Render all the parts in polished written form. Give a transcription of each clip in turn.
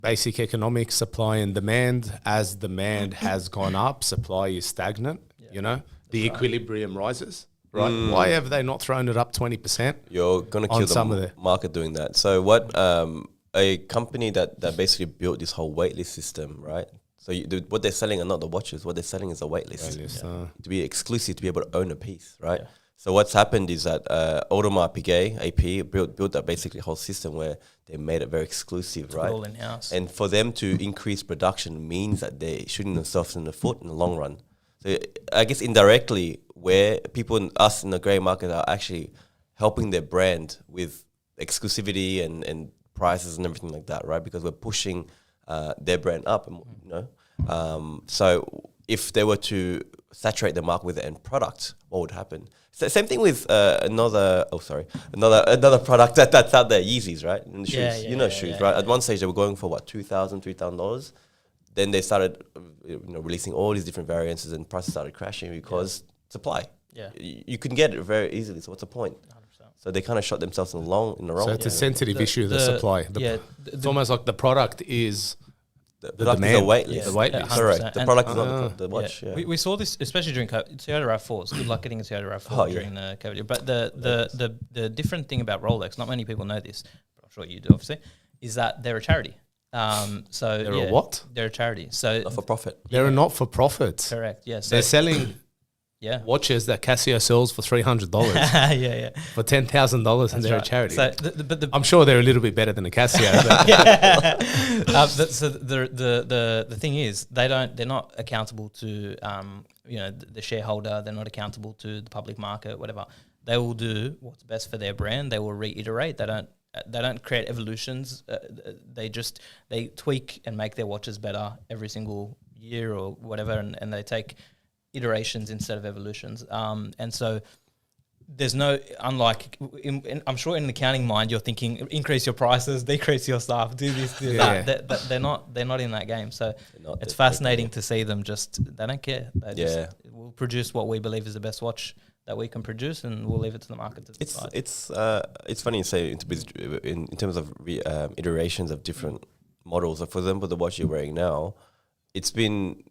basic economics, supply and demand. As demand has gone up, supply is stagnant. You know, the equilibrium rises. Right? Why have they not thrown it up 20%? You're gonna kill the market doing that. So what? A company that basically built this whole waitlist system, right? So what they're selling are not the watches. What they're selling is a waitlist to be exclusive, to be able to own a piece, right? Yeah. So what's happened is that Audemars Piguet AP built that basically whole system where they made it very exclusive, right? All in house. And for them to increase production means that they're shooting themselves in the foot in the long run. So I guess indirectly, where us in the grey market are actually helping their brand with exclusivity and prices and everything like that, right? Because we're pushing their brand up, you know. So if they were to saturate the market with the end product, what would happen? So same thing with another product that's out there, Yeezys, right? And shoes, shoes, right? At one stage they were going for what, $2,000, $3,000. Then they started, releasing all these different variances, and prices started crashing because supply. Yeah, you can get it very easily. So what's the point? 100%. So they kind of shot themselves in the wrong. So it's a sensitive issue. The supply. It's almost like the product is the product is a wait list. The wait list. Correct. The product is not the watch. Yeah. We saw this especially during Toyota RAV4s. Good luck getting a Toyota RAV4 during the COVID. But the different thing about Rolex, not many people know this, but I'm sure you do obviously, is that they're a charity. So they're a what? They're a charity. So not for profit. They're a not for profit. Correct. Yes. They're selling watches that Casio sells for $300. For $10,000, and they're a charity. So I'm sure they're a little bit better than a Casio. So the thing is, they're not accountable to the shareholder. They're not accountable to the public market. Whatever. They will do what's best for their brand. They will reiterate. They don't create evolutions. They tweak and make their watches better every single year or whatever, and they take iterations instead of evolutions. And so there's no, unlike, I'm sure in the accounting mind you're thinking increase your prices, decrease your staff, do this, do that. They're not in that game. So it's fascinating to see them they don't care. They just will produce what we believe is the best watch that we can produce, and we'll leave it to the market to decide. It's funny to say in terms of iterations of different models. So for example, the watch you're wearing now, it's been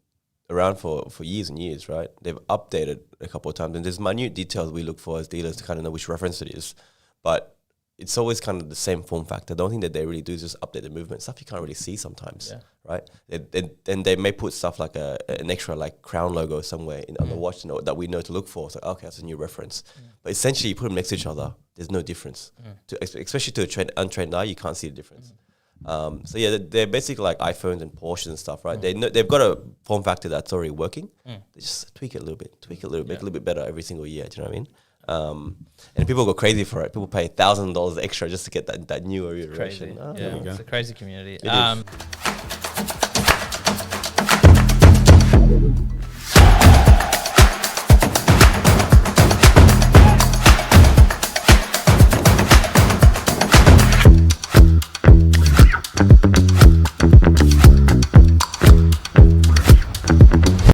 around for years and years, right? They've updated a couple of times, and there's minute details we look for as dealers to kind of know which reference it is, but it's always kind of the same form factor. The only thing that they really do is just update the movement, stuff you can't really see sometimes, right? And they may put stuff like an extra like crown logo somewhere on the watch that we know to look for. So okay, that's a new reference. But essentially, you put them next to each other, there's no difference. Especially to an untrained eye, you can't see the difference. So yeah, they're basically like iPhones and Porsches and stuff, right? They've got a form factor that's already working. They just tweak it a little bit, make it a little bit better every single year. Do you know what I mean? And people go crazy for it. People pay $1,000 extra just to get that newer iteration. Crazy. It's a crazy community.